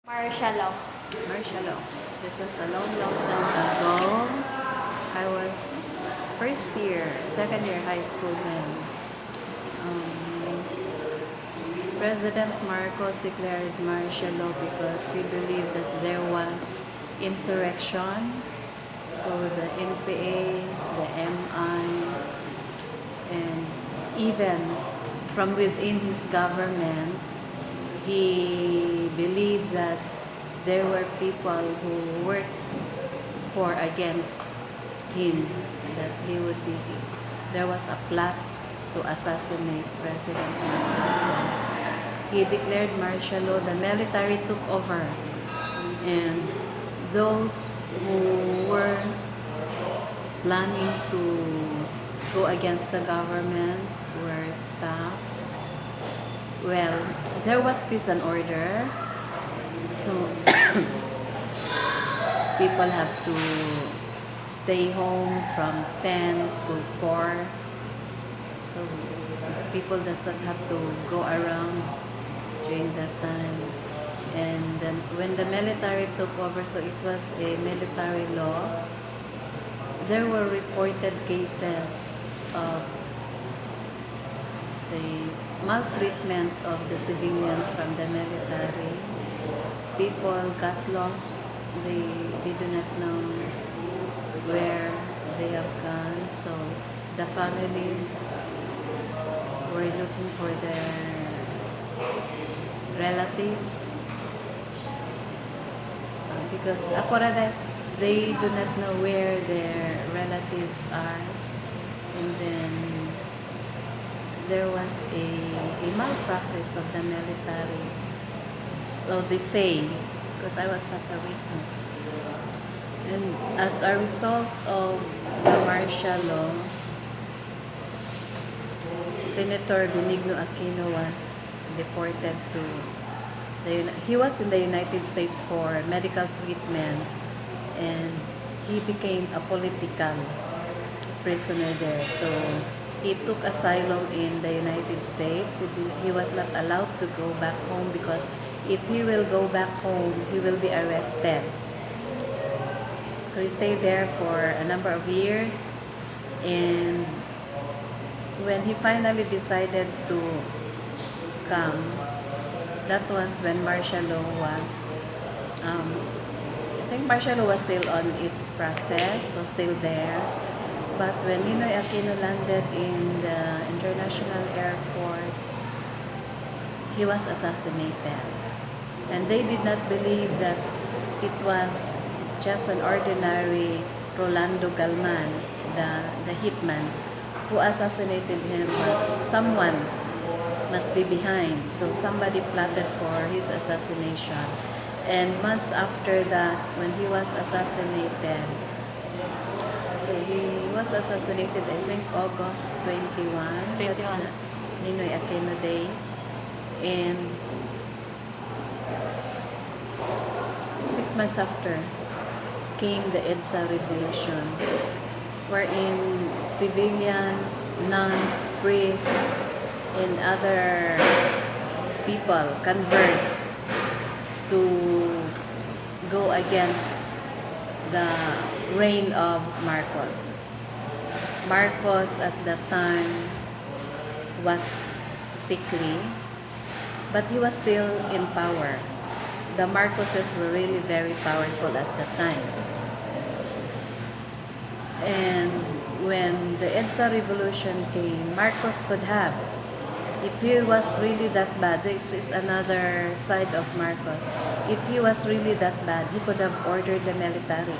Martial law. Martial law. It was a long, long time ago. I was second year high school then. Um, President Marcos declared martial law because he believed that there was insurrection. So the NPAs, the MI, and even from within his government, he believed that there were people who worked for against him, that there was a plot to assassinate President Marcos. He declared martial law, the military took over, and those who were planning to go against the government were stopped. Well, there was peace and order, so people have to stay home from 10 to 4. So people doesn't have to go around during that time. And then when the military took over, so it was a military law, there were reported cases of, say, maltreatment of the civilians from the military. People got lost. They do not know where they have gone. So the families were looking for their relatives because they do not know where their relatives are. And then there was a malpractice of the military. So they say, because I was not a witness. And as a result of the martial law, Senator Benigno Aquino was deported to he was in the United States for medical treatment, and he became a political prisoner there. So he took asylum in the United States. He was not allowed to go back home because if he will go back home, he will be arrested. So he stayed there for a number of years, and when he finally decided to come, that was when martial law was, I think martial law was still on its process, was still there. But when Ninoy Aquino landed in the international airport, he was assassinated. And they did not believe that it was just an ordinary Rolando Galman, the hitman, who assassinated him, but someone must be behind. So somebody plotted for his assassination. And months after that, when he was assassinated, so he was assassinated, I think, August 21. That's Ninoy Aquino Day. And 6 months after came the EDSA revolution, wherein civilians, nuns, priests, and other people, converts, to go against the reign of Marcos. Marcos at that time was sickly, but he was still in power. The Marcoses were really very powerful at that time. And when the EDSA revolution came, Marcos could have, if he was really that bad, this is another side of Marcos. If he was really that bad, he could have ordered the military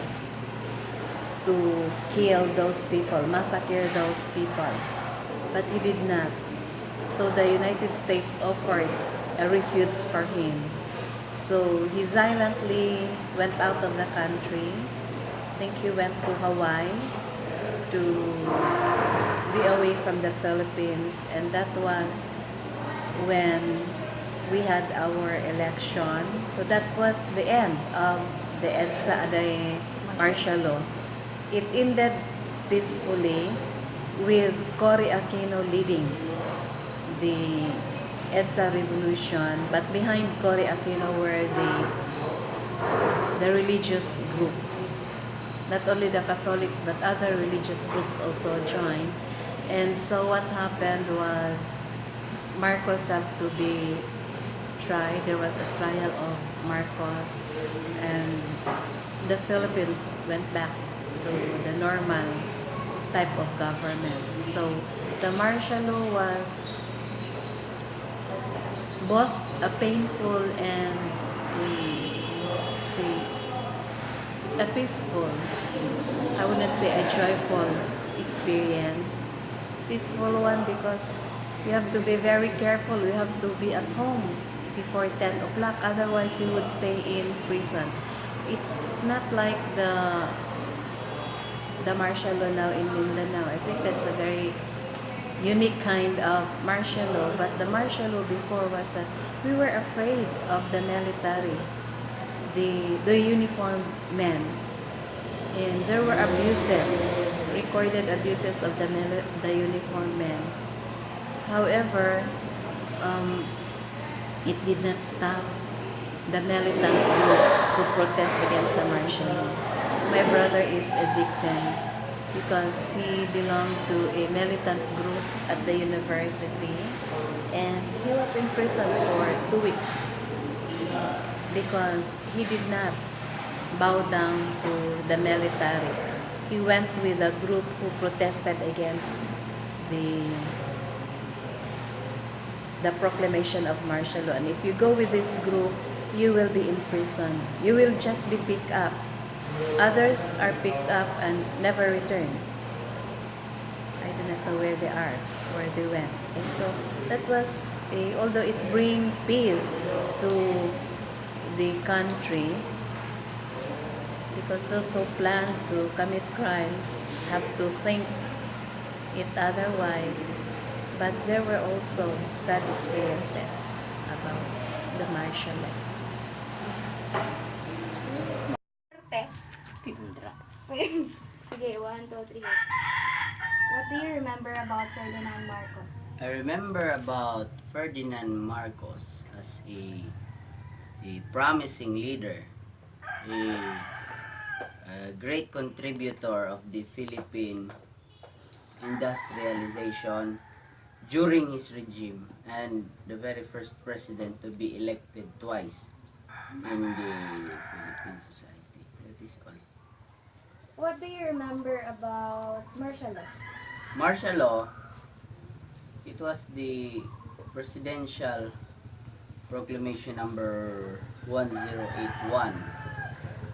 to kill those people, massacre those people. But he did not. So the United States offered a refuge for him. So he silently went out of the country. I think he went to Hawaii to be away from the Philippines, and that was when we had our election. So that was the end of the EDSA, the martial law. It ended peacefully with Cory Aquino leading the EDSA revolution, but behind Cory Aquino were the the religious group. Not only the Catholics, but other religious groups also joined. And so what happened was Marcos have to be tried. There was a trial of Marcos, and the Philippines went back to the normal type of government. So the martial law was both a painful and say a peaceful, I would not say a joyful experience. Peaceful one because you have to be very careful. You have to be at home before 10 o'clock. Otherwise, you would stay in prison. It's not like the martial law now in Mindanao. I think that's a very unique kind of martial law. But the martial law before was that we were afraid of the military, the uniformed men. And there were abuses, recorded abuses of the uniformed men. However, it did not stop the militant group to protest against the martial law. My brother is a victim because he belonged to a militant group at the university, and he was in prison for 2 weeks because he did not bow down to the military. He went with a group who protested against the the proclamation of martial law. And if you go with this group, you will be in prison. You will just be picked up. Others are picked up and never return. I do not know where they are, where they went. And so that was although it bring peace to the country, because those who plan to commit crimes have to think it otherwise. But there were also sad experiences about the martial law. Sige, 1, 2, 3. What do you remember about Ferdinand Marcos? I remember about Ferdinand Marcos as a promising leader, a great contributor of the Philippine industrialization during his regime, and the very first president to be elected twice in the Philippine society. That is all. What do you remember about martial law? Martial law, it was the presidential proclamation number 1081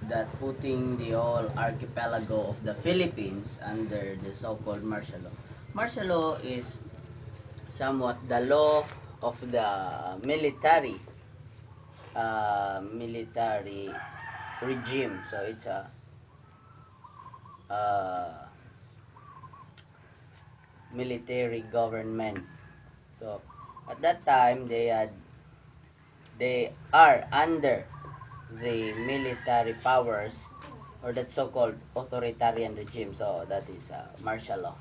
that putting the whole archipelago of the Philippines under the so-called martial law. Martial law is somewhat the law of the military regime. So it's a military government. So at that time they are under the military powers, or that so-called authoritarian regime. So that is martial law.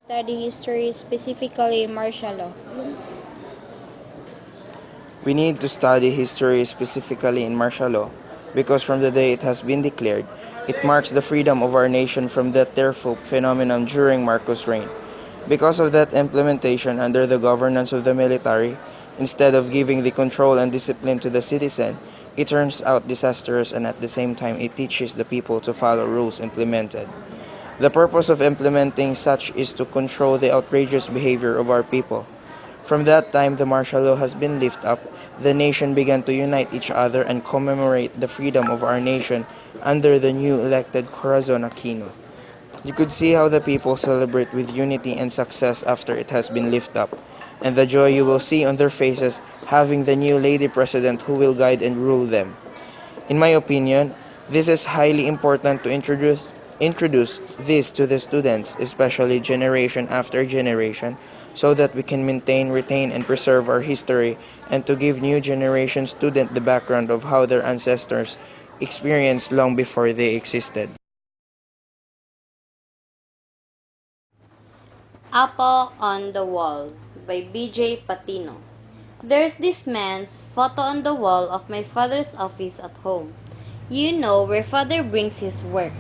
Study history, specifically martial law. We need to study history specifically in martial law because from the day it has been declared, it marks the freedom of our nation from that terrible phenomenon during Marcos' reign. Because of that implementation under the governance of the military, instead of giving the control and discipline to the citizen, it turns out disastrous, and at the same time it teaches the people to follow rules implemented. The purpose of implementing such is to control the outrageous behavior of our people. From that time the martial law has been lifted up, the nation began to unite each other and commemorate the freedom of our nation under the new elected Corazon Aquino. You could see how the people celebrate with unity and success after it has been lifted up, and the joy you will see on their faces having the new lady president who will guide and rule them. In my opinion, this is highly important to introduce this to the students, especially generation after generation, so that we can maintain, retain, and preserve our history, and to give new generation student the background of how their ancestors experienced long before they existed. Apple on the Wall by B.J. Patino. There's this man's photo on the wall of my father's office at home. You know where Father brings his work,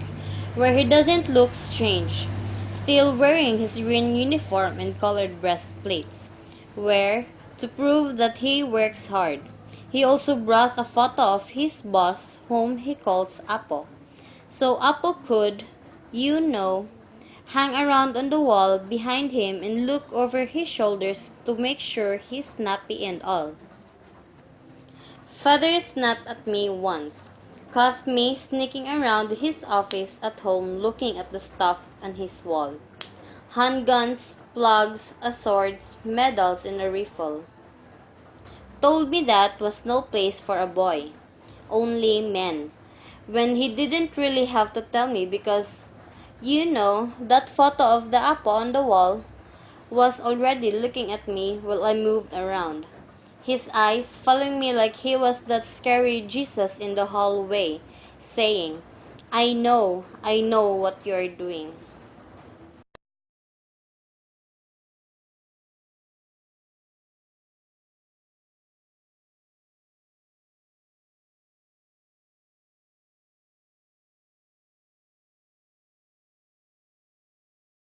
where he doesn't look strange, still wearing his green uniform and colored breastplates, where, to prove that he works hard, he also brought a photo of his boss whom he calls Apo. So Apo could, you know, hang around on the wall behind him and look over his shoulders to make sure he's snappy and all. Father snapped at me once, caught me sneaking around his office at home looking at the stuff on his wall. Handguns, plugs, swords, medals, and a rifle. Told me that was no place for a boy, only men. When he didn't really have to tell me because, you know, that photo of the Apo on the wall was already looking at me while I moved around. His eyes following me like he was that scary Jesus in the hallway, saying, I know what you're doing.